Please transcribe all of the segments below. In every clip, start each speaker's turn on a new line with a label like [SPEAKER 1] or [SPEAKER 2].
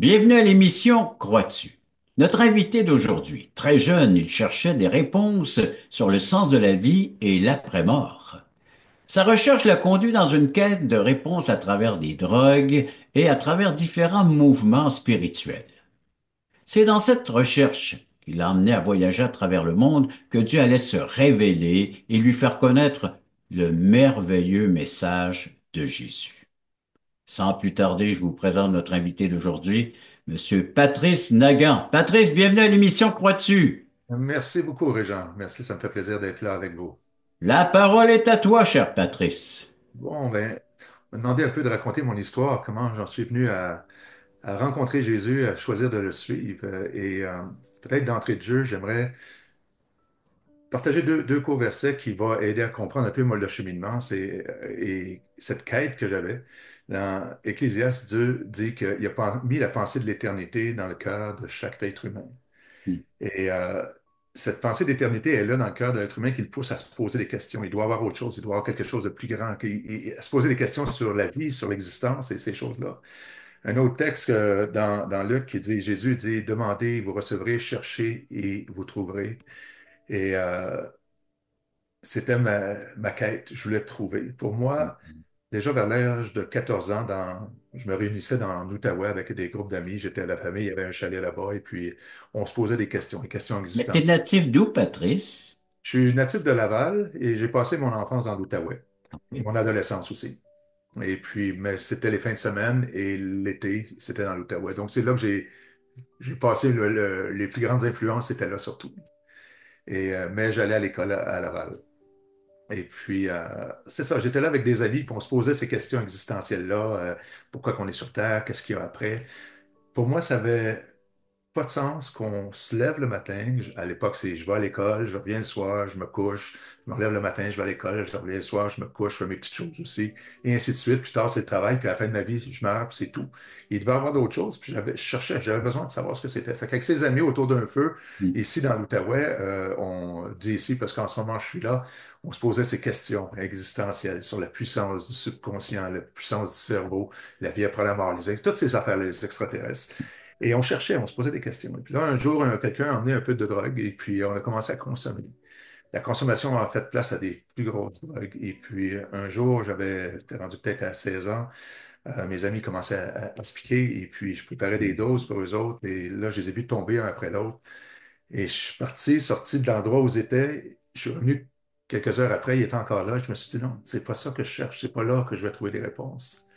[SPEAKER 1] Bienvenue à l'émission Crois-tu? Notre invité d'aujourd'hui, très jeune, il cherchait des réponses sur le sens de la vie et l'après-mort. Sa recherche l'a conduit dans une quête de réponses à travers des drogues et à travers différents mouvements spirituels. C'est dans cette recherche qui l'a emmené à voyager à travers le monde que Dieu allait se révéler et lui faire connaître le merveilleux message de Jésus. Sans plus tarder, je vous présente notre invité d'aujourd'hui, Monsieur Patrice Nagan. Patrice, bienvenue à l'émission Crois-tu?
[SPEAKER 2] Merci beaucoup, Régent. Merci, ça me fait plaisir d'être là avec vous.
[SPEAKER 1] La parole est à toi, cher Patrice.
[SPEAKER 2] Bon, ben, me demander un peu de raconter mon histoire, comment j'en suis venu à rencontrer Jésus, à choisir de le suivre. Peut-être d'entrée de jeu, j'aimerais partager deux courts versets qui vont aider à comprendre un peu moi, le cheminement et cette quête que j'avais. Dans Ecclésiaste, Dieu dit qu'il a mis la pensée de l'éternité dans le cœur de chaque être humain.
[SPEAKER 1] Hmm.
[SPEAKER 2] Et cette pensée d'éternité est là dans le cœur de l'être humain qui le pousse à se poser des questions. Il doit avoir autre chose, il doit avoir quelque chose de plus grand, à se poser des questions sur la vie, sur l'existence et ces choses-là. Un autre texte dans Luc qui dit, Jésus dit, demandez, vous recevrez, cherchez et vous trouverez. Et c'était ma quête, je voulais trouver. Pour moi, déjà vers l'âge de 14 ans, je me réunissais dans l'Outaouais avec des groupes d'amis, j'étais à la famille, il y avait un chalet là-bas et puis on se posait des questions
[SPEAKER 1] Mais t'es
[SPEAKER 2] existentielles.
[SPEAKER 1] natif d'où, Patrice?
[SPEAKER 2] Je suis natif de Laval et j'ai passé mon enfance dans l'Outaouais et mon adolescence aussi. Et puis, mais c'était les fins de semaine et l'été, c'était dans l'Outaouais. Donc, c'est là que j'ai passé les plus grandes influences, c'était là surtout. Mais j'allais à l'école à Laval. Et puis, c'est ça, j'étais là avec des amis, puis on se posait ces questions existentielles-là. Pourquoi qu'on est sur Terre? Qu'est-ce qu'il y a après? Pour moi, ça avait pas de sens qu'on se lève le matin. À l'époque, c'est je vais à l'école, je reviens le soir, je me couche, je me relève le matin, je vais à l'école, je reviens le soir, je me couche, je fais mes petites choses aussi, et ainsi de suite. Plus tard, c'est le travail, puis à la fin de ma vie, je meurs, puis c'est tout. Il devait y avoir d'autres choses, puis je cherchais, j'avais besoin de savoir ce que c'était. Fait qu'avec ses amis autour d'un feu,
[SPEAKER 1] Hmm.
[SPEAKER 2] ici dans l'Outaouais, on dit ici, parce qu'en ce moment, je suis là, on se posait ces questions existentielles sur la puissance du subconscient, la puissance du cerveau, la vie après la mort, toutes ces affaires-là, les extraterrestres. Et on cherchait, on se posait des questions. Et puis là, un jour, quelqu'un a emmené un peu de drogue et puis on a commencé à consommer. La consommation a fait place à des plus grosses drogues. Et puis un jour, j'étais rendu peut-être à 16 ans, mes amis commençaient à se piquer et puis je préparais des doses pour eux autres. Et là, je les ai vus tomber un après l'autre. Et je suis parti, sorti de l'endroit où ils étaient. Je suis revenu quelques heures après, il était encore là. Je me suis dit, non, c'est pas ça que je cherche, c'est pas là que je vais trouver des réponses.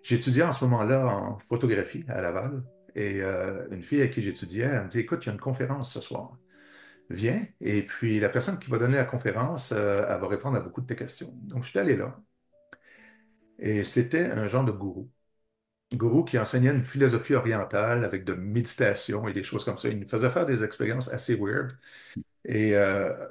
[SPEAKER 2] J'étudiais en ce moment-là en photographie à Laval et une fille avec qui j'étudiais, elle me dit, écoute, il y a une conférence ce soir. Viens. Et puis la personne qui va donner la conférence, elle va répondre à beaucoup de tes questions. Donc je suis allé là et c'était un genre de gourou. Gourou qui enseignait une philosophie orientale avec de méditation et des choses comme ça. Il nous faisait faire des expériences assez weird. Et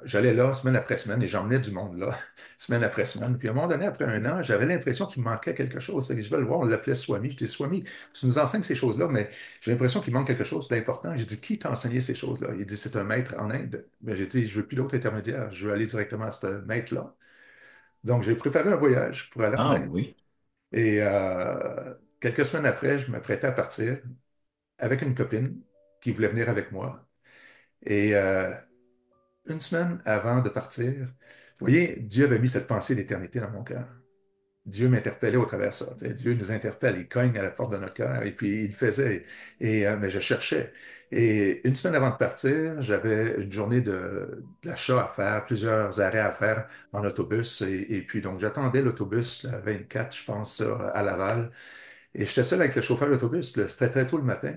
[SPEAKER 2] j'allais là semaine après semaine et j'emmenais du monde là, semaine après semaine. Puis à un moment donné, après un an, j'avais l'impression qu'il me manquait quelque chose. Fait que je vais le voir, on l'appelait Swami. Je dis, Swami, tu nous enseignes ces choses-là, mais j'ai l'impression qu'il manque quelque chose d'important. J'ai dit, qui t'a enseigné ces choses-là? Il dit, c'est un maître en Inde. Mais j'ai dit, je veux plus d'autres intermédiaires. Je veux aller directement à ce maître-là. Donc, j'ai préparé un voyage pour aller en
[SPEAKER 1] Ah
[SPEAKER 2] Inde.
[SPEAKER 1] oui.
[SPEAKER 2] Et quelques semaines après, je m'apprêtais à partir avec une copine qui voulait venir avec moi. Et une semaine avant de partir, vous voyez, Dieu avait mis cette pensée d'éternité dans mon cœur. Dieu m'interpellait au travers de ça. Tu sais, Dieu nous interpelle, il cogne à la porte de notre cœur, et puis il le faisait. Mais je cherchais. Et une semaine avant de partir, j'avais une journée d'achat à faire, plusieurs arrêts à faire en autobus. Et puis, donc, j'attendais l'autobus, la 24, je pense, à Laval. Et j'étais seul avec le chauffeur d'autobus. C'était très tôt le matin.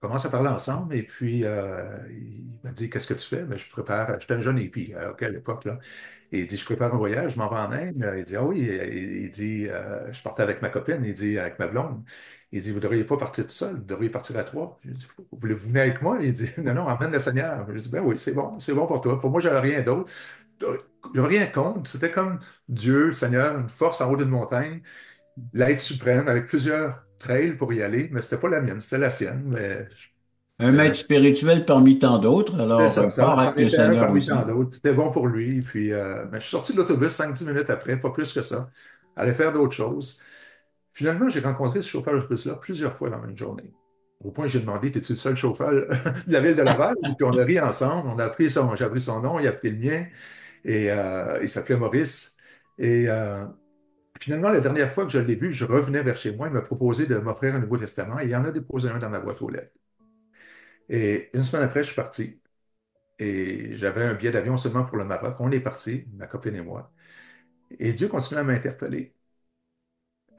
[SPEAKER 2] On commence à parler ensemble et puis il m'a dit, qu'est-ce que tu fais? Ben, je prépare, j'étais un jeune hippie ok, à l'époque, là. Et il dit, je prépare un voyage, je m'en vais en Inde. Il dit, ah oui, il dit, je partais avec ma copine, il dit, avec ma blonde. Il dit, vous ne devriez pas partir tout seul, vous devriez partir à trois. Je dis, vous voulez venir avec moi? Il dit, non, non, emmène le Seigneur. Je dis, ben oui, c'est bon pour toi. Pour moi, j'avais rien d'autre. J'avais rien contre. C'était comme Dieu, le Seigneur, une force en haut d'une montagne, l'être suprême, avec plusieurs trails pour y aller, mais c'était pas la mienne, c'était la sienne. Mais
[SPEAKER 1] Un maître spirituel parmi tant d'autres,
[SPEAKER 2] c'est
[SPEAKER 1] alors
[SPEAKER 2] ça,
[SPEAKER 1] part
[SPEAKER 2] c'en
[SPEAKER 1] avec le
[SPEAKER 2] était un
[SPEAKER 1] Seigneur
[SPEAKER 2] parmi tant
[SPEAKER 1] aussi.
[SPEAKER 2] d'autres. C'était bon pour lui. Puis, ben, je suis sorti de l'autobus 5-10 minutes après, pas plus que ça. Aller faire d'autres choses. Finalement, j'ai rencontré ce chauffeur d'autobus-là plusieurs fois dans la même journée. Au point, j'ai demandé, t'es-tu le seul chauffeur de la ville de Laval? Et puis on a ri ensemble, j'ai appris son nom, il a pris le mien, et il s'appelait Maurice. Et finalement, la dernière fois que je l'ai vu, je revenais vers chez moi, il m'a proposé de m'offrir un Nouveau Testament, et il en a déposé un dans ma boîte aux lettres. Et une semaine après, je suis parti, et j'avais un billet d'avion seulement pour le Maroc. On est parti, ma copine et moi, et Dieu continue à m'interpeller.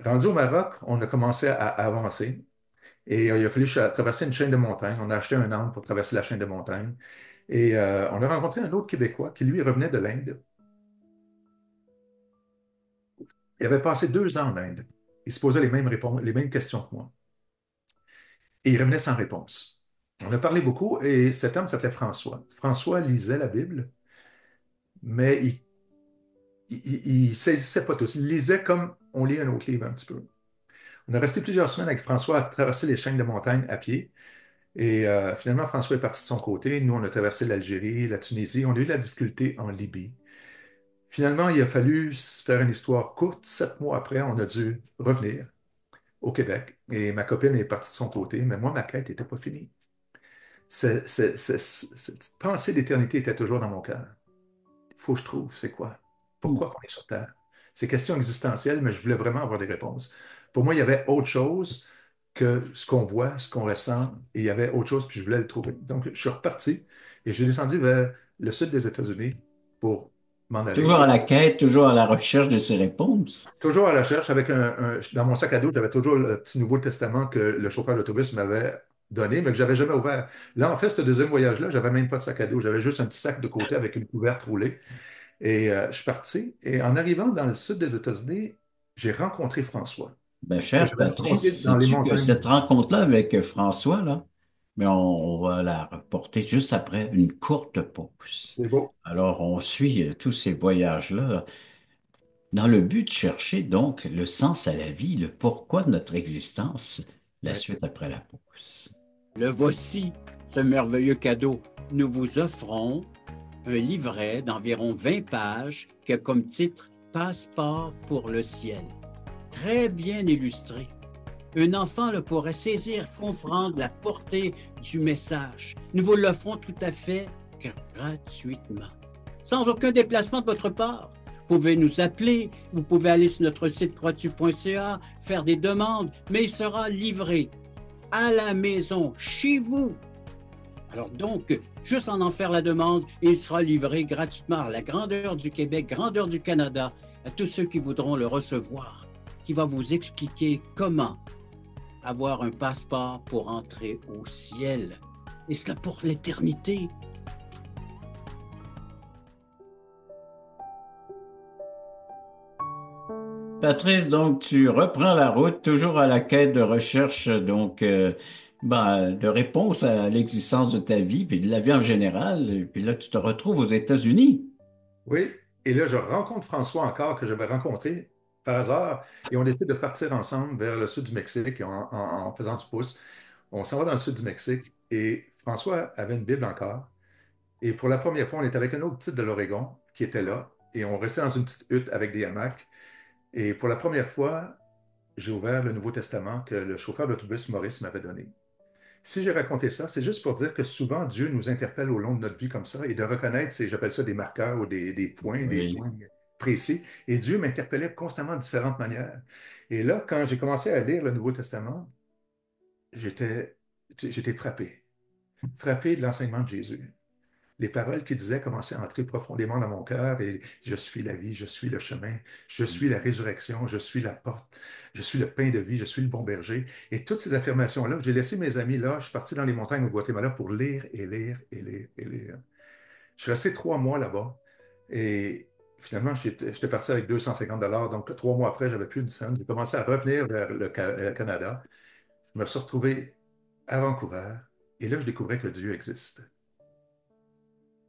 [SPEAKER 2] Rendu au Maroc, on a commencé à avancer. Et il a fallu traverser une chaîne de montagnes. On a acheté un âne pour traverser la chaîne de montagnes. Et on a rencontré un autre Québécois qui, lui, revenait de l'Inde. Il avait passé 2 ans en Inde. Il se posait les mêmes questions que moi. Et il revenait sans réponse. On a parlé beaucoup et cet homme s'appelait François. François lisait la Bible, mais il saisissait pas tout. Il lisait comme on lit un autre livre un petit peu. On a resté plusieurs semaines avec François à traverser les chaînes de montagnes à pied. Et finalement, François est parti de son côté. Nous, on a traversé l'Algérie, la Tunisie. On a eu de la difficulté en Libye. Finalement, il a fallu se faire une histoire courte. 7 mois après, on a dû revenir au Québec. Et ma copine est partie de son côté, mais moi, ma quête n'était pas finie. Cette pensée d'éternité était toujours dans mon cœur. Il faut que je trouve, c'est quoi?
[SPEAKER 1] Hmm.
[SPEAKER 2] Pourquoi on est sur Terre? C'est question existentielle, mais je voulais vraiment avoir des réponses. Pour moi, il y avait autre chose que ce qu'on voit, ce qu'on ressent, et il y avait autre chose, puis je voulais le trouver. Donc, je suis reparti et j'ai descendu vers le sud des États-Unis pour m'en
[SPEAKER 1] Toujours
[SPEAKER 2] aller.
[SPEAKER 1] à la quête, toujours à la recherche de ces réponses.
[SPEAKER 2] Toujours à la recherche, avec dans mon sac à dos, j'avais toujours le petit Nouveau Testament que le chauffeur d'autobus m'avait donné, mais que j'avais jamais ouvert. Là, en fait, ce deuxième voyage-là, j'avais même pas de sac à dos. J'avais juste un petit sac de côté avec une couverte roulée. Et je suis parti. Et en arrivant dans le sud des États-Unis, j'ai rencontré François,
[SPEAKER 1] Ben,
[SPEAKER 2] que
[SPEAKER 1] cher
[SPEAKER 2] j'avais rencontré
[SPEAKER 1] Patrice,
[SPEAKER 2] dans les
[SPEAKER 1] sais-tu que
[SPEAKER 2] montagnes.
[SPEAKER 1] cette rencontre-là avec François, là, mais on va la reporter juste après une courte pause.
[SPEAKER 2] C'est beau.
[SPEAKER 1] Alors, on suit tous ces voyages-là dans le but de chercher donc le sens à la vie, le pourquoi de notre existence, la
[SPEAKER 2] Ouais.
[SPEAKER 1] suite après la pause. Le voici, ce merveilleux cadeau. Nous vous offrons un livret d'environ 20 pages qui a comme titre Passeport pour le ciel. Très bien illustré. Un enfant le pourrait saisir, comprendre la portée du message. Nous vous l'offrons tout à fait gratuitement, sans aucun déplacement de votre part. Vous pouvez nous appeler, vous pouvez aller sur notre site croixtu.ca, faire des demandes, mais il sera livré à la maison, chez vous. Alors donc, juste en faire la demande, et il sera livré gratuitement à la grandeur du Québec, grandeur du Canada, à tous ceux qui voudront le recevoir, qui va vous expliquer comment avoir un passeport pour entrer au ciel. Et cela pour l'éternité. Patrice, donc tu reprends la route, toujours à la quête de recherche, donc de réponse à l'existence de ta vie, puis de la vie en général. Et puis là, tu te retrouves aux États-Unis.
[SPEAKER 2] Oui. Et là, je rencontre François encore, que j'avais rencontré par hasard, et on décide de partir ensemble vers le sud du Mexique en faisant du pouce. On s'en va dans le sud du Mexique, et François avait une Bible encore. Et pour la première fois, on était avec un autre type de l'Oregon qui était là, et on restait dans une petite hutte avec des hamacs. Et pour la première fois, j'ai ouvert le Nouveau Testament que le chauffeur d'autobus Maurice m'avait donné. Si j'ai raconté ça, c'est juste pour dire que souvent Dieu nous interpelle au long de notre vie comme ça et de reconnaître, j'appelle ça des marqueurs ou des
[SPEAKER 1] Oui.
[SPEAKER 2] points précis. Et Dieu m'interpellait constamment de différentes manières. Et là, quand j'ai commencé à lire le Nouveau Testament, j'étais, j'étais frappé, frappé de l'enseignement de Jésus. Les paroles qu'il disait commençaient à entrer profondément dans mon cœur et je suis la vie, je suis le chemin, je suis la résurrection, je suis la porte, je suis le pain de vie, je suis le bon berger. Et toutes ces affirmations-là, j'ai laissé mes amis là, je suis parti dans les montagnes au Guatemala pour lire et lire et lire et lire. Je suis resté 3 mois là-bas et finalement, j'étais parti avec 250 $. Donc, 3 mois après, j'avais plus de scène. J'ai commencé à revenir vers le Canada. Je me suis retrouvé à Vancouver et là, je découvrais que Dieu existe.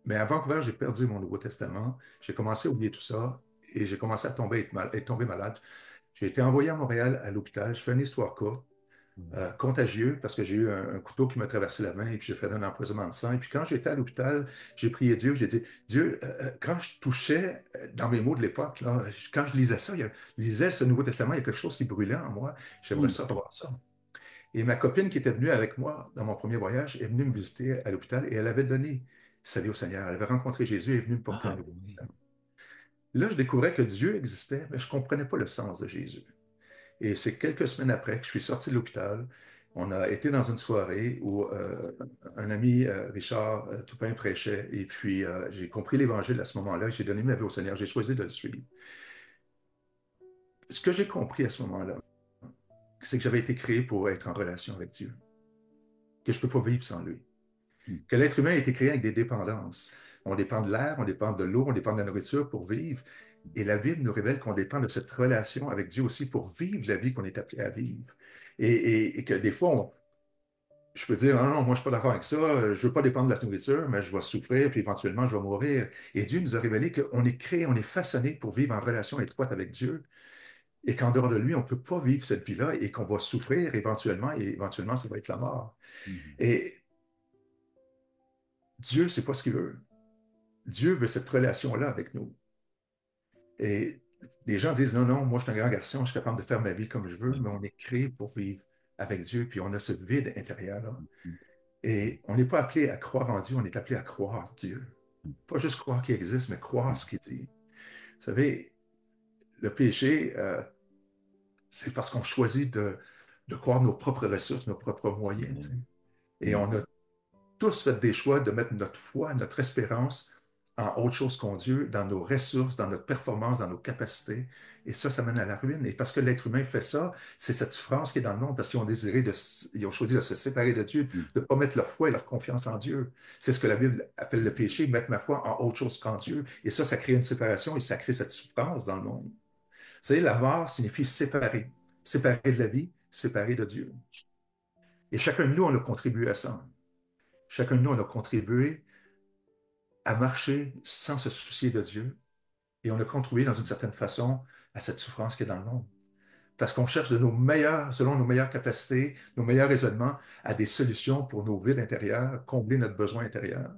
[SPEAKER 2] Mais à Vancouver, j'ai perdu mon Nouveau Testament. J'ai commencé à oublier tout ça et j'ai commencé à être tombé malade. J'ai été envoyé à Montréal à l'hôpital. Je fais une histoire courte, contagieux, parce que j'ai eu un couteau qui m'a traversé la main et puis j'ai fait un empoisonnement de sang. Et puis quand j'étais à l'hôpital, j'ai prié Dieu. J'ai dit, Dieu, quand je touchais dans mes mots de l'époque, là, quand je lisais ça, je lisais ce Nouveau Testament, il y a quelque chose qui brûlait en moi. J'aimerais
[SPEAKER 1] Hmm.
[SPEAKER 2] ça voir ça. Et ma copine qui était venue avec moi dans mon premier voyage est venue me visiter à l'hôpital et elle avait donné sa vie au Seigneur. Elle avait rencontré Jésus et est venue me porter un
[SPEAKER 1] Ah
[SPEAKER 2] Nouveau
[SPEAKER 1] oui.
[SPEAKER 2] Testament. Là, je découvrais que Dieu existait, mais je ne comprenais pas le sens de Jésus. Et c'est quelques semaines après que je suis sorti de l'hôpital. On a été dans une soirée où un ami, Richard Toupin, prêchait. Et puis, j'ai compris l'Évangile à ce moment-là. J'ai donné ma vie au Seigneur. J'ai choisi de le suivre. Ce que j'ai compris à ce moment-là, c'est que j'avais été créé pour être en relation avec Dieu, que je ne peux pas vivre sans lui,
[SPEAKER 1] Mm.
[SPEAKER 2] que l'être humain a été créé avec des dépendances. On dépend de l'air, on dépend de l'eau, on dépend de la nourriture pour vivre. Et la Bible nous révèle qu'on dépend de cette relation avec Dieu aussi pour vivre la vie qu'on est appelé à vivre. Et que des fois, je peux dire, ah non, moi, je ne suis pas d'accord avec ça, je ne veux pas dépendre de la nourriture, mais je vais souffrir, puis éventuellement, je vais mourir. Et Dieu nous a révélé qu'on est créé, on est façonné pour vivre en relation étroite avec Dieu, et qu'en dehors de lui, on ne peut pas vivre cette vie-là, et qu'on va souffrir éventuellement, et éventuellement, ça va être la mort.
[SPEAKER 1] Mm.
[SPEAKER 2] Et Dieu, c'est pas ce qu'il veut. Dieu veut cette relation-là avec nous. Et les gens disent, non, non, moi, je suis un grand garçon, je suis capable de faire ma vie comme je veux, mais on est créé pour vivre avec Dieu, puis on a ce vide intérieur-là. Et on n'est pas appelé à croire en Dieu, on est appelé à croire Dieu. Pas juste croire qu'il existe, mais croire ce qu'il dit. Vous savez, le péché, c'est parce qu'on choisit de croire nos propres ressources, nos propres moyens. Tu sais. Et
[SPEAKER 1] Mm.
[SPEAKER 2] on a tous fait des choix de mettre notre foi, notre espérance en autre chose qu'en Dieu, dans nos ressources, dans notre performance, dans nos capacités. Et ça mène à la ruine. Et parce que l'être humain fait ça, c'est cette souffrance qui est dans le monde, parce qu'ils ont ils ont choisi de se séparer de Dieu,
[SPEAKER 1] Mm.
[SPEAKER 2] de ne pas mettre leur foi et leur confiance en Dieu. C'est ce que la Bible appelle le péché, mettre ma foi en autre chose qu'en Dieu. Et ça crée une séparation et ça crée cette souffrance dans le monde. Vous savez, la mort signifie séparer. Séparer de la vie, séparer de Dieu. Et chacun de nous, on a contribué à ça. Chacun de nous, on a contribué à marcher sans se soucier de Dieu. Et on a contribué dans une certaine façon à cette souffrance qui est dans le monde. Parce qu'on cherche de nos meilleurs, selon nos meilleures capacités, nos meilleurs raisonnements, à des solutions pour nos vides intérieurs, combler notre besoin intérieur.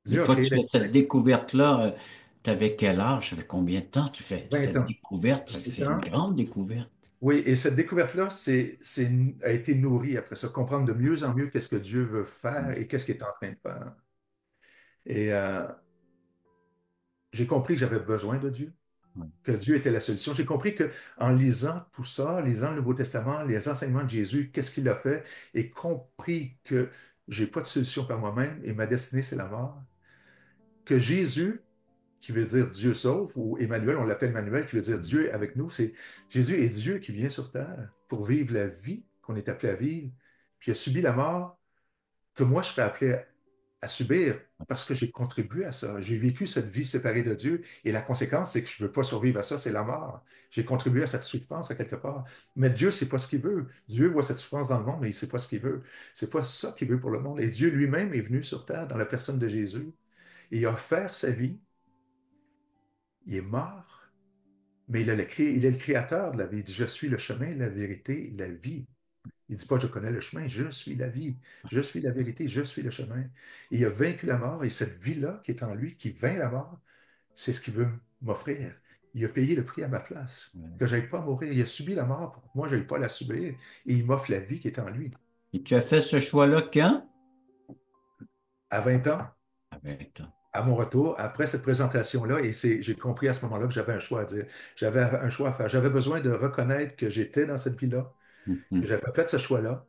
[SPEAKER 1] Mais
[SPEAKER 2] Dieu a
[SPEAKER 1] toi,
[SPEAKER 2] créé
[SPEAKER 1] tu fais
[SPEAKER 2] l'être
[SPEAKER 1] cette
[SPEAKER 2] humain
[SPEAKER 1] découverte-là, tu avais quel âge? Ça fait combien de temps tu fais
[SPEAKER 2] 20
[SPEAKER 1] cette
[SPEAKER 2] ans.
[SPEAKER 1] découverte?
[SPEAKER 2] 20
[SPEAKER 1] C'est une
[SPEAKER 2] ans.
[SPEAKER 1] grande découverte.
[SPEAKER 2] Oui, et cette découverte-là, a été nourrie après ça, comprendre de mieux en mieux qu'est-ce que Dieu veut faire
[SPEAKER 1] Mm.
[SPEAKER 2] et qu'est-ce qu'il est en train de faire. Et j'ai compris que j'avais besoin de Dieu,
[SPEAKER 1] Ouais.
[SPEAKER 2] que Dieu était la solution. J'ai compris que en lisant tout ça, lisant le Nouveau Testament, les enseignements de Jésus, qu'est-ce qu'il a fait, et compris que j'ai pas de solution par moi-même et ma destinée, c'est la mort, que Jésus, qui veut dire Dieu sauve, ou Emmanuel, on l'appelle Emmanuel, qui veut dire
[SPEAKER 1] Mm.
[SPEAKER 2] Dieu est avec nous, c'est Jésus est Dieu qui vient sur terre pour vivre la vie qu'on est appelé à vivre, puis il a subi la mort que moi je serais appelé à subir parce que j'ai contribué à ça. J'ai vécu cette vie séparée de Dieu et la conséquence, c'est que je ne peux pas survivre à ça, c'est la mort. J'ai contribué à cette souffrance à quelque part. Mais Dieu, c'est pas ce qu'il veut. Dieu voit cette souffrance dans le monde, mais il sait pas ce qu'il veut. C'est pas ça qu'il veut pour le monde. Et Dieu lui-même est venu sur terre dans la personne de Jésus et il a offert sa vie. Il est mort, mais il est le créateur de la vie. Il dit, je suis le chemin, la vérité, la vie. Il ne dit pas, je connais le chemin, je suis la vie, je suis la vérité, je suis le chemin. Et il a vaincu la mort, et cette vie-là qui est en lui, qui vainc la mort, c'est ce qu'il veut m'offrir. Il a payé le prix à ma place,
[SPEAKER 1] Ouais.
[SPEAKER 2] que je n'aille pas mourir. Il a subi la mort pour que moi, je n'aille pas la subir, et il m'offre la vie qui est en lui.
[SPEAKER 1] Et tu as fait ce choix-là quand?
[SPEAKER 2] À 20 ans,
[SPEAKER 1] À 20 ans.
[SPEAKER 2] à mon retour, après cette présentation-là, j'ai compris à ce moment-là que j'avais un choix à dire. J'avais un choix à faire. J'avais besoin de reconnaître que j'étais dans cette vie-là, que
[SPEAKER 1] Mhm.
[SPEAKER 2] j'avais fait ce choix-là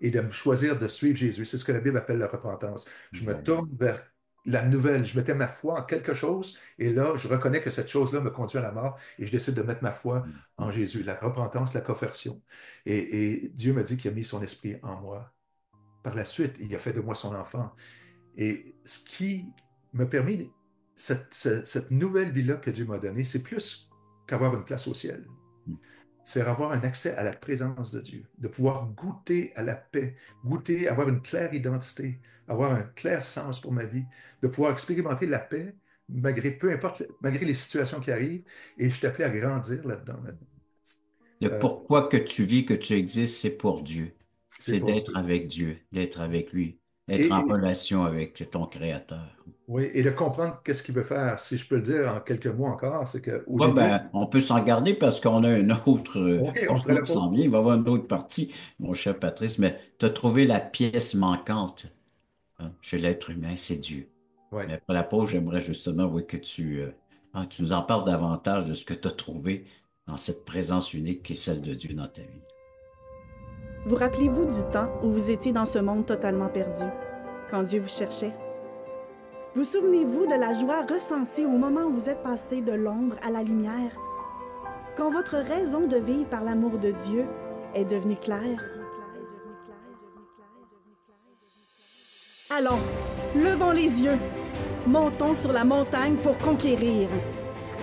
[SPEAKER 2] et de me choisir de suivre Jésus. C'est ce que la Bible appelle la repentance. Je me
[SPEAKER 1] Ouais.
[SPEAKER 2] tourne vers la nouvelle. Je mettais ma foi en quelque chose et là, je reconnais que cette chose-là me conduit à la mort et je décide de mettre ma foi en
[SPEAKER 1] Mhm.
[SPEAKER 2] Jésus. La repentance, la conversion. Et Dieu me dit qu'il a mis son esprit en moi. Par la suite, il a fait de moi son enfant. Et ce qui m'a permis, cette nouvelle vie-là que Dieu m'a donnée, c'est plus qu'avoir une place au ciel, c'est avoir un accès à la présence de Dieu, de pouvoir goûter à la paix, goûter, avoir une claire identité, avoir un clair sens pour ma vie, de pouvoir expérimenter la paix malgré, peu importe, malgré les situations qui arrivent, et je t'appelais à grandir là-dedans.
[SPEAKER 1] Le
[SPEAKER 2] Euh,
[SPEAKER 1] pourquoi que tu vis, que tu existes, c'est pour Dieu.
[SPEAKER 2] c'est
[SPEAKER 1] C'est
[SPEAKER 2] pour
[SPEAKER 1] d'être
[SPEAKER 2] Dieu.
[SPEAKER 1] avec Dieu, d'être avec lui. Être en
[SPEAKER 2] Et,
[SPEAKER 1] relation avec ton Créateur.
[SPEAKER 2] oui, et de comprendre qu'est-ce qu'il veut faire. Si je peux le dire en quelques mots encore, c'est qu'au
[SPEAKER 1] Ouais,
[SPEAKER 2] début,
[SPEAKER 1] ben, on peut s'en garder parce qu'on a une autre
[SPEAKER 2] OK, on ferait
[SPEAKER 1] portion
[SPEAKER 2] la
[SPEAKER 1] qui s'en
[SPEAKER 2] pause.
[SPEAKER 1] vient. Il va y avoir une autre partie, mon cher Patrice, mais tu as trouvé la pièce manquante, hein, chez l'être humain, c'est Dieu.
[SPEAKER 2] Oui.
[SPEAKER 1] Mais après la pause, j'aimerais justement, oui, que tu nous en parles davantage de ce que tu as trouvé dans cette présence unique qui est celle de Dieu dans ta vie.
[SPEAKER 3] Vous rappelez-vous du temps où vous étiez dans ce monde totalement perdu, quand Dieu vous cherchait? Vous souvenez-vous de la joie ressentie au moment où vous êtes passé de l'ombre à la lumière, quand votre raison de vivre par l'amour de Dieu est devenue claire? Allons, levons les yeux, montons sur la montagne pour conquérir.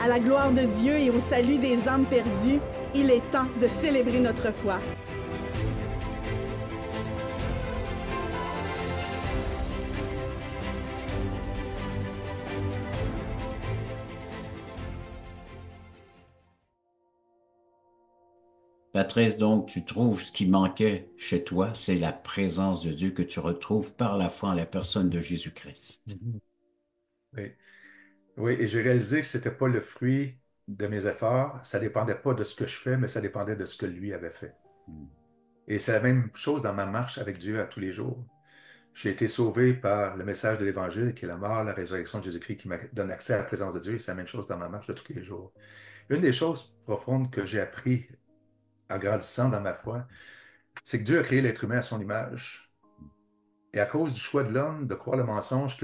[SPEAKER 3] À la gloire de Dieu et au salut des âmes perdues, il est temps de célébrer notre foi.
[SPEAKER 1] Patrice, donc, tu trouves ce qui manquait chez toi, c'est la présence de Dieu que tu retrouves par la foi en la personne de Jésus-Christ.
[SPEAKER 2] Mhm. Oui. Oui, et j'ai réalisé que c'était pas le fruit de mes efforts, ça dépendait pas de ce que je fais, mais ça dépendait de ce que lui avait fait.
[SPEAKER 1] Mm.
[SPEAKER 2] Et c'est la même chose dans ma marche avec Dieu à tous les jours. J'ai été sauvé par le message de l'Évangile, qui est la mort, la résurrection de Jésus-Christ, qui me donne accès à la présence de Dieu, et c'est la même chose dans ma marche de tous les jours. Une des choses profondes que j'ai appris en grandissant dans ma foi, c'est que Dieu a créé l'être humain à son image. Et à cause du choix de l'homme de croire le mensonge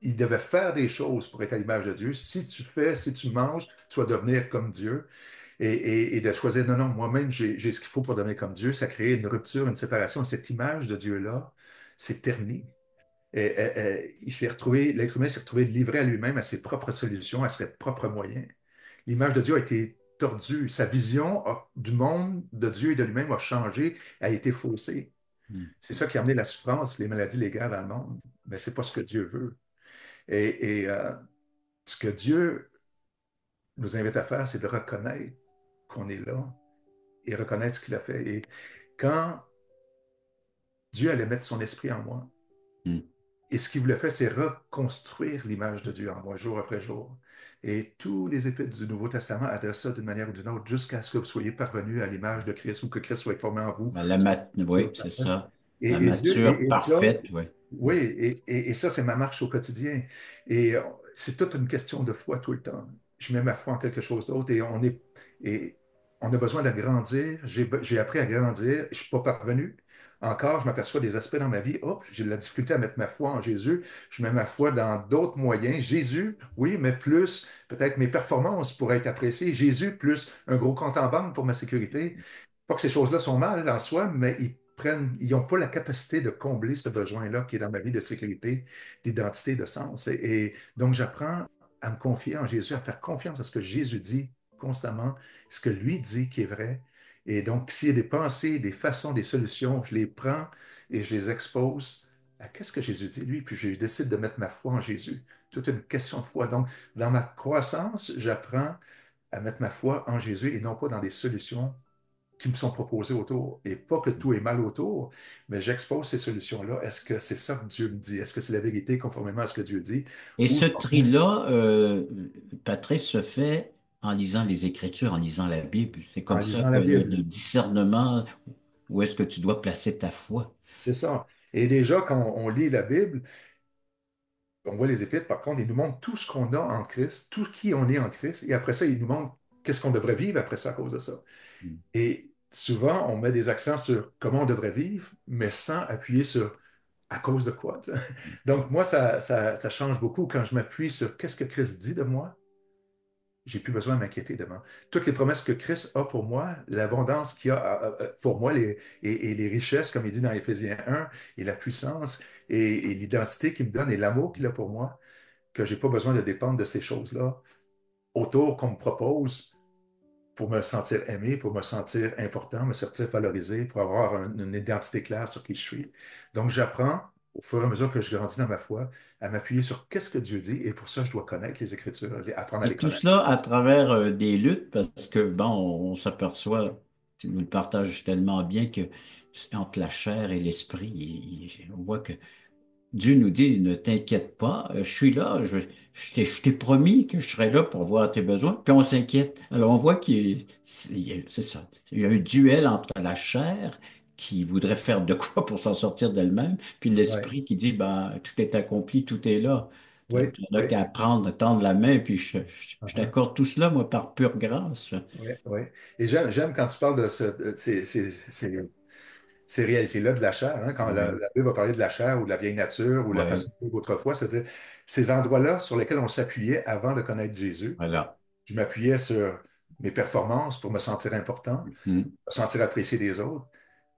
[SPEAKER 2] il devait faire des choses pour être à l'image de Dieu. Si tu fais, si tu manges, tu vas devenir comme Dieu. Et de choisir, non, non, moi-même, j'ai ce qu'il faut pour devenir comme Dieu, ça crée une rupture, une séparation. Cette image de Dieu-là s'est ternie. L'être humain s'est retrouvé livré à lui-même, à ses propres solutions, à ses propres moyens. L'image de Dieu a été tordue. Sa vision du monde, de Dieu et de lui-même a changé, a été faussée.
[SPEAKER 1] Mm.
[SPEAKER 2] C'est ça qui a amené la souffrance, les maladies, les guerres dans le monde. Mais c'est pas ce que Dieu veut. Et ce que Dieu nous invite à faire, c'est de reconnaître qu'on est là et reconnaître ce qu'il a fait. Et quand Dieu allait mettre son esprit en moi,
[SPEAKER 1] Mm.
[SPEAKER 2] et ce qu'il voulait faire, c'est reconstruire l'image de Dieu en moi, jour après jour. Et tous les épîtres du Nouveau Testament adressent ça d'une manière ou d'une autre, jusqu'à ce que vous soyez parvenus à l'image de Christ ou que Christ soit formé en vous.
[SPEAKER 1] Ben, oui, c'est ça. La
[SPEAKER 2] Dieu,
[SPEAKER 1] mature
[SPEAKER 2] et ça,
[SPEAKER 1] parfaite, oui.
[SPEAKER 2] oui, et ça, c'est ma marche au quotidien. Et c'est toute une question de foi tout le temps. Je mets ma foi en quelque chose d'autre et on a besoin de grandir. J'ai appris à grandir. Je ne suis pas parvenu. Encore, je m'aperçois des aspects dans ma vie. Hop, j'ai de la difficulté à mettre ma foi en Jésus. Je mets ma foi dans d'autres moyens. Jésus, oui, mais plus peut-être mes performances pour être appréciées. Jésus, plus un gros compte en banque pour ma sécurité. Pas que ces choses-là sont mal en soi, mais ils n'ont pas la capacité de combler ce besoin-là qui est dans ma vie de sécurité, d'identité, de sens. Et donc, j'apprends à me confier en Jésus, à faire confiance à ce que Jésus dit constamment, ce que lui dit qui est vrai. Et donc, s'il y a des pensées, des façons, des solutions, je les prends et je les expose à qu'est-ce que Jésus dit, lui, puis je décide de mettre ma foi en Jésus. Toute une question de foi. Donc, dans ma croissance, j'apprends à mettre ma foi en Jésus et non pas dans des solutions qui me sont proposées autour. Et pas que tout est mal autour, mais j'expose ces solutions-là. Est-ce que c'est ça que Dieu me dit? Est-ce que c'est la vérité conformément à ce que Dieu dit?
[SPEAKER 1] Et
[SPEAKER 2] Ou
[SPEAKER 1] ce tri-là, Patrice, se fait en lisant les Écritures, en lisant la Bible. C'est
[SPEAKER 2] en
[SPEAKER 1] comme ça
[SPEAKER 2] lisant
[SPEAKER 1] que
[SPEAKER 2] la
[SPEAKER 1] le
[SPEAKER 2] Bible?
[SPEAKER 1] discernement, où est-ce que tu dois placer ta foi?
[SPEAKER 2] C'est ça. Et déjà, quand on lit la Bible, on voit les Épîtres, par contre, ils nous montrent tout ce qu'on a en Christ, tout qui on est en Christ, et après ça, ils nous montrent qu'est-ce qu'on devrait vivre après ça à cause de ça.
[SPEAKER 1] Mm.
[SPEAKER 2] Et souvent, on met des accents sur comment on devrait vivre, mais sans appuyer sur à cause de quoi. Tu sais. Donc, moi, ça change beaucoup quand je m'appuie sur qu'est-ce que Christ dit de moi. J'ai plus besoin de m'inquiéter demain. Toutes les promesses que Christ a pour moi, l'abondance qu'il a pour moi, et les richesses, comme il dit dans Éphésiens 1, et la puissance, et l'identité qu'il me donne, et l'amour qu'il a pour moi, que j'ai pas besoin de dépendre de ces choses-là autour qu'on me propose pour me sentir aimé, pour me sentir important, me sentir valorisé, pour avoir une identité claire sur qui je suis. Donc, j'apprends, au fur et à mesure que je grandis dans ma foi, à m'appuyer sur qu'est-ce que Dieu dit, et pour ça, je dois connaître les Écritures, apprendre à
[SPEAKER 1] Et
[SPEAKER 2] les
[SPEAKER 1] tout
[SPEAKER 2] connaître.
[SPEAKER 1] cela à travers des luttes, parce que, bon, on s'aperçoit, tu nous le partages tellement bien, que c'est entre la chair et l'esprit. On voit que Dieu nous dit, ne t'inquiète pas, je suis là, je t'ai promis que je serai là pour voir tes besoins, puis on s'inquiète. Alors on voit c'est ça. Il y a un duel entre la chair qui voudrait faire de quoi pour s'en sortir d'elle-même, puis
[SPEAKER 2] Ouais.
[SPEAKER 1] l'esprit qui dit, ben, tout est accompli, tout est là.
[SPEAKER 2] Oui,
[SPEAKER 1] Tu n'as
[SPEAKER 2] oui.
[SPEAKER 1] qu'à prendre, tendre la main, puis je
[SPEAKER 2] Uh-huh.
[SPEAKER 1] t'accorde tout cela, moi, par pure grâce.
[SPEAKER 2] Oui, oui. Et j'aime quand tu parles de ces réalités-là de la chair, hein, quand
[SPEAKER 1] Oui,
[SPEAKER 2] la Bible va parler de la chair ou de la vieille nature ou de la
[SPEAKER 1] oui,
[SPEAKER 2] façon de vivre autrefois, c'est-à-dire ces endroits-là sur lesquels on s'appuyait avant de connaître Jésus.
[SPEAKER 1] voilà.
[SPEAKER 2] Je m'appuyais sur mes performances pour me sentir important,
[SPEAKER 1] Mhm.
[SPEAKER 2] me sentir apprécié des autres.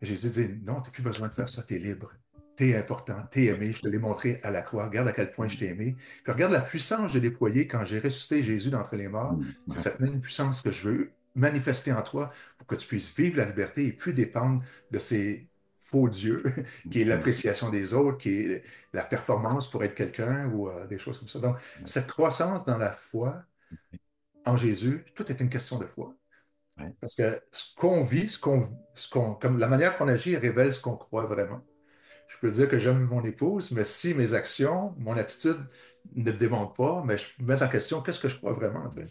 [SPEAKER 2] Et Jésus dit, non, tu n'as plus besoin de faire ça, tu es libre. Tu es important, tu es aimé, je te l'ai montré à la croix. Regarde à quel point je t'ai aimé. Puis regarde la puissance que j'ai déployée quand j'ai ressuscité Jésus d'entre les morts.
[SPEAKER 1] Mhm.
[SPEAKER 2] C'est
[SPEAKER 1] Ouais.
[SPEAKER 2] cette même puissance que je veux manifester en toi pour que tu puisses vivre la liberté et plus dépendre de ces faux dieux, qui est
[SPEAKER 1] Mhm.
[SPEAKER 2] l'appréciation des autres, qui est la performance pour être quelqu'un ou des choses comme ça. Donc, cette croissance dans la foi en Jésus, tout est une question de foi.
[SPEAKER 1] Ouais.
[SPEAKER 2] Parce que ce qu'on vit, comme la manière qu'on agit révèle ce qu'on croit vraiment. Je peux dire que j'aime mon épouse, mais si mes actions, mon attitude ne démontrent pas, mais je mets en question qu'est-ce que je crois vraiment. Tu sais.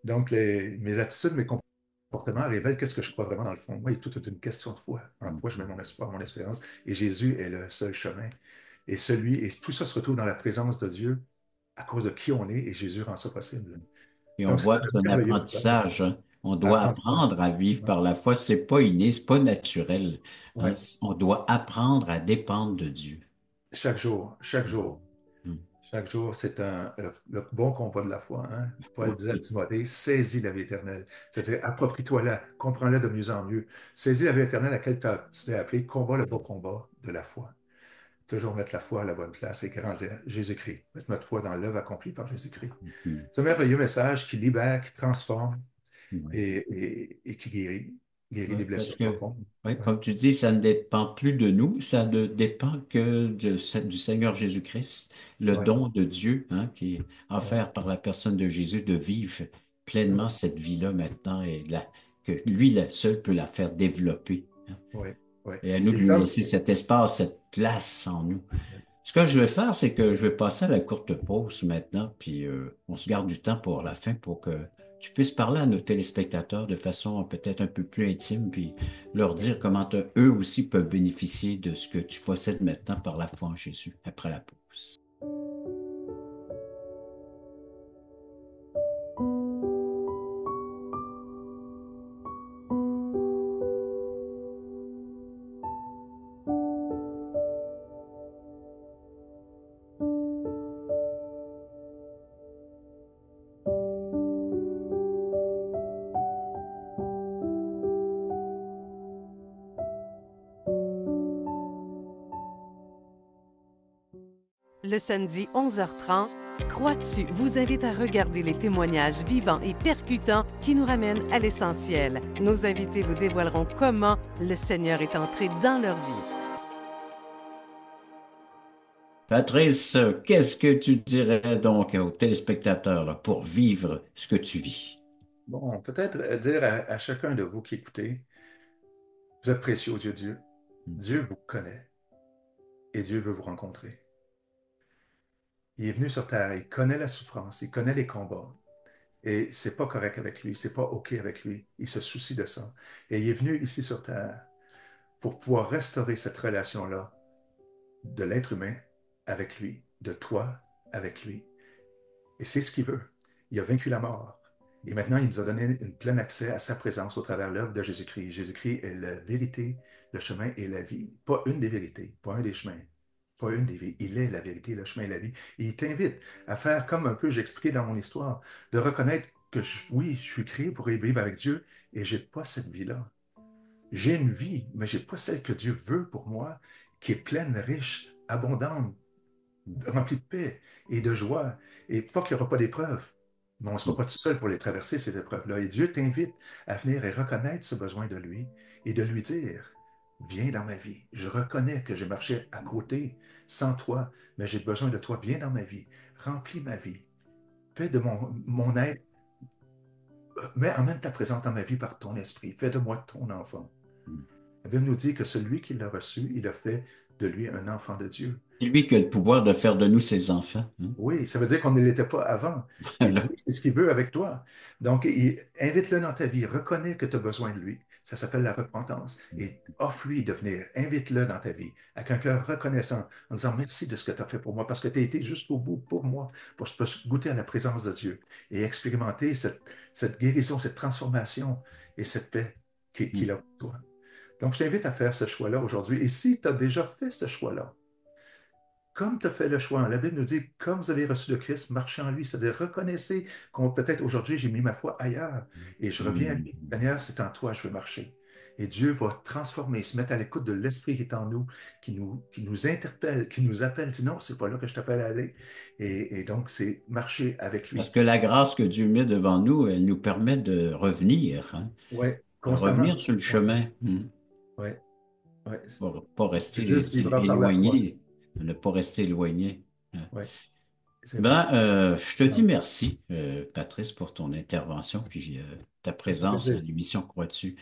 [SPEAKER 2] Donc, mes attitudes, mes comportements révèlent qu'est-ce que je crois vraiment dans le fond. Moi, il y a toute une question de foi. En quoi je mets mon espoir, mon espérance. Et Jésus est le seul chemin. Et tout ça se retrouve dans la présence de Dieu à cause de qui on est, et Jésus rend ça possible.
[SPEAKER 1] Et on
[SPEAKER 2] Donc, c'est
[SPEAKER 1] voit que c'est
[SPEAKER 2] un
[SPEAKER 1] un
[SPEAKER 2] merveilleux message.
[SPEAKER 1] apprentissage, hein. On doit
[SPEAKER 2] Apprentissage.
[SPEAKER 1] apprendre à vivre
[SPEAKER 2] Ouais.
[SPEAKER 1] par la foi. C'est pas inné, c'est pas naturel, hein.
[SPEAKER 2] Ouais.
[SPEAKER 1] On doit apprendre à dépendre de Dieu.
[SPEAKER 2] Chaque jour, chaque
[SPEAKER 1] Mhm.
[SPEAKER 2] jour.
[SPEAKER 1] Mhm.
[SPEAKER 2] Chaque jour, c'est le bon combat de la foi. Hein? Paul disait à
[SPEAKER 1] Oui.
[SPEAKER 2] Timothée, saisis la vie éternelle. C'est-à-dire, approprie-toi-la, comprends-la de mieux en mieux. Saisis la vie éternelle à laquelle tu t'es appelé, combat le bon combat de la foi. Toujours mettre la foi à la bonne place et grandir Jésus-Christ. Mettre notre foi dans l'œuvre accomplie par Jésus-Christ.
[SPEAKER 1] Mhm.
[SPEAKER 2] C'est un merveilleux message qui libère, qui transforme
[SPEAKER 1] Oui.
[SPEAKER 2] et qui guérit. Guérit
[SPEAKER 1] Ouais,
[SPEAKER 2] des
[SPEAKER 1] parce
[SPEAKER 2] blessures
[SPEAKER 1] que,
[SPEAKER 2] profondes.
[SPEAKER 1] ouais,
[SPEAKER 2] Ouais,
[SPEAKER 1] comme tu dis, ça ne dépend plus de nous, ça ne dépend que du Seigneur Jésus-Christ, le
[SPEAKER 2] ouais,
[SPEAKER 1] don de Dieu, hein, qui est
[SPEAKER 2] ouais.
[SPEAKER 1] offert par la personne de Jésus de vivre pleinement
[SPEAKER 2] Mhm.
[SPEAKER 1] cette vie-là maintenant et que lui seul peut la faire développer, hein.
[SPEAKER 2] Ouais, ouais.
[SPEAKER 1] Et à nous de
[SPEAKER 2] Et
[SPEAKER 1] lui
[SPEAKER 2] comme,
[SPEAKER 1] laisser cet espace, cette place en nous. Ce que je vais faire, c'est que je vais passer à la courte pause maintenant, puis on se garde du temps pour la fin pour que tu puisses parler à nos téléspectateurs de façon peut-être un peu plus intime, puis leur dire comment eux aussi peuvent bénéficier de ce que tu possèdes maintenant par la foi en Jésus après la pause.
[SPEAKER 4] Le samedi 11h30, Crois-tu vous invite à regarder les témoignages vivants et percutants qui nous ramènent à l'essentiel. Nos invités vous dévoileront comment le Seigneur est entré dans leur vie.
[SPEAKER 1] Patrice, qu'est-ce que tu dirais donc aux téléspectateurs là, pour vivre ce que tu vis?
[SPEAKER 2] bon, peut-être dire à chacun de vous qui écoutez, vous êtes précieux aux yeux de Dieu. Dieu vous connaît et Dieu veut vous rencontrer. Il est venu sur terre, il connaît la souffrance, il connaît les combats. Et c'est pas correct avec lui, c'est pas OK avec lui. Il se soucie de ça. Et il est venu ici sur terre pour pouvoir restaurer cette relation-là de l'être humain avec lui, de toi avec lui. Et c'est ce qu'il veut. Il a vaincu la mort. Et maintenant, il nous a donné un plein accès à sa présence au travers de l'œuvre de Jésus-Christ. Jésus-Christ est la vérité, le chemin et la vie. Pas une des vérités, pas un des chemins, pas une des vies. Il est la vérité, le chemin et la vie. Et il t'invite à faire comme un peu j'expliquais dans mon histoire, de reconnaître que oui, je suis créé pour y vivre avec Dieu et j'ai pas cette vie-là. J'ai une vie, mais j'ai pas celle que Dieu veut pour moi, qui est pleine, riche, abondante, rempli de paix et de joie. Et pas qu'il n'y aura pas d'épreuves, mais on ne sera pas tout seul pour les traverser, ces épreuves-là. Et Dieu t'invite à venir et reconnaître ce besoin de lui et de lui dire, viens dans ma vie. Je reconnais que j'ai marché à côté sans toi, mais j'ai besoin de toi. Viens dans ma vie. Remplis ma vie. Fais de mon être, mais emmène ta présence dans ma vie par ton esprit. Fais de moi ton enfant. La Bible nous dit que celui qui l'a reçu, il a fait de lui un enfant de Dieu.
[SPEAKER 1] C'est lui qui a le pouvoir de faire de nous ses enfants. Hein.
[SPEAKER 2] Oui, ça veut dire qu'on ne l'était pas avant. Et
[SPEAKER 1] Là,
[SPEAKER 2] lui, c'est ce qu'il veut avec toi. Donc, invite-le dans ta vie, reconnais que tu as besoin de lui. Ça s'appelle la repentance. Et offre-lui de venir, invite-le dans ta vie, avec un cœur reconnaissant, en disant merci de ce que tu as fait pour moi, parce que tu as été jusqu'au bout pour moi, pour que je puisse goûter à la présence de Dieu et expérimenter cette guérison, cette transformation et cette paix qu'il a pour toi. Donc, je t'invite à faire ce choix-là aujourd'hui. Et si tu as déjà fait ce choix-là, comme tu as fait le choix, la Bible nous dit, comme vous avez reçu le Christ, marchez en lui. C'est-à-dire, reconnaissez qu'on peut-être aujourd'hui, j'ai mis ma foi ailleurs et je reviens à lui. Seigneur, c'est en toi, je veux marcher. Et Dieu va transformer, se mettre à l'écoute de l'Esprit qui est en nous, qui nous interpelle, qui nous appelle, dit non, c'est pas là que je t'appelle à aller. Et donc, c'est marcher avec
[SPEAKER 1] parce
[SPEAKER 2] lui.
[SPEAKER 1] que la grâce que Dieu met devant nous, elle nous permet de revenir, hein,
[SPEAKER 2] Oui,
[SPEAKER 1] de
[SPEAKER 2] constamment.
[SPEAKER 1] revenir sur le
[SPEAKER 2] Oui,
[SPEAKER 1] chemin,
[SPEAKER 2] oui, oui.
[SPEAKER 1] pour pas
[SPEAKER 2] Le
[SPEAKER 1] rester
[SPEAKER 2] juste vivra par la foi.
[SPEAKER 1] éloigné, ne pas rester éloigné. Hein.
[SPEAKER 2] Oui, c'est vrai.
[SPEAKER 1] Ben, je te dis merci, Patrice, pour ton intervention, puis ta
[SPEAKER 2] Ça me fait
[SPEAKER 1] présence à
[SPEAKER 2] plaisir.
[SPEAKER 1] l'émission Croix-dessus.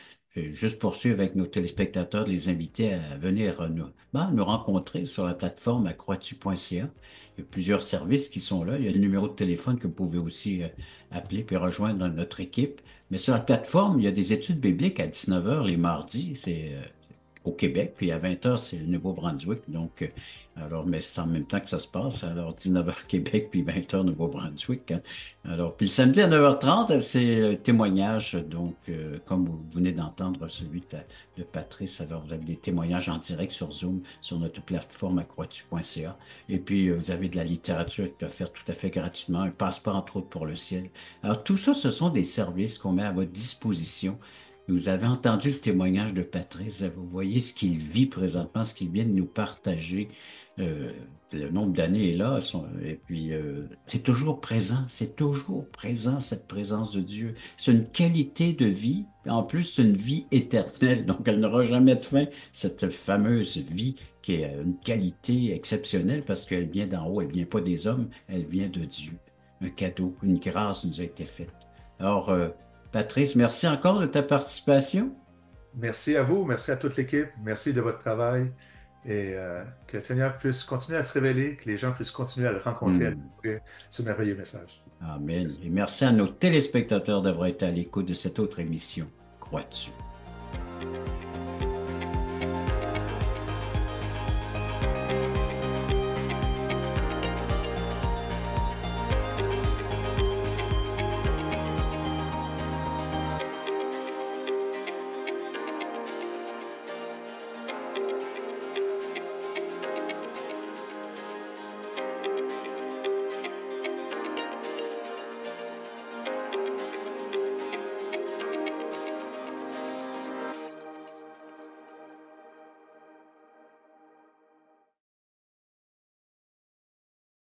[SPEAKER 1] Juste poursuivre avec nos téléspectateurs, les inviter à venir nous rencontrer sur la plateforme à croixtu.ca. Il y a plusieurs services qui sont là. Il y a le numéro de téléphone que vous pouvez aussi appeler puis rejoindre notre équipe. Mais sur la plateforme, il y a des études bibliques à 19 heures les mardis. C'est au Québec, puis à 20 heures, c'est le Nouveau-Brunswick. Donc, alors, mais c'est en même temps que ça se passe. Alors, 19 heures Québec, puis 20 heures Nouveau-Brunswick. Hein. Alors, puis le samedi à 9h30, c'est le témoignage. Donc, comme vous venez d'entendre celui de Patrice, alors vous avez des témoignages en direct sur Zoom, sur notre plateforme à croixtu.ca. Et puis, vous avez de la littérature qui est offerte tout à fait gratuitement, un passeport entre autres pour le ciel. Alors, tout ça, ce sont des services qu'on met à votre disposition. Vous avez entendu le témoignage de Patrice, vous voyez ce qu'il vit présentement, ce qu'il vient de nous partager. Euh, le nombre d'années est là, et puis c'est toujours présent, cette présence de Dieu. C'est une qualité de vie, en plus c'est une vie éternelle, donc elle n'aura jamais de fin, cette fameuse vie qui est une qualité exceptionnelle parce qu'elle vient d'en haut, elle vient pas des hommes, elle vient de Dieu. Un cadeau, une grâce nous a été faite. Alors, Patrice, merci encore de ta participation.
[SPEAKER 2] Merci à vous, merci à toute l'équipe, merci de votre travail et que le Seigneur puisse continuer à se révéler, que les gens puissent continuer à le rencontrer, à
[SPEAKER 1] Hmm.
[SPEAKER 2] découvrir ce merveilleux message.
[SPEAKER 1] Amen.
[SPEAKER 2] Merci.
[SPEAKER 1] Et merci à nos téléspectateurs d'avoir été à l'écoute de cette autre émission. Crois-tu?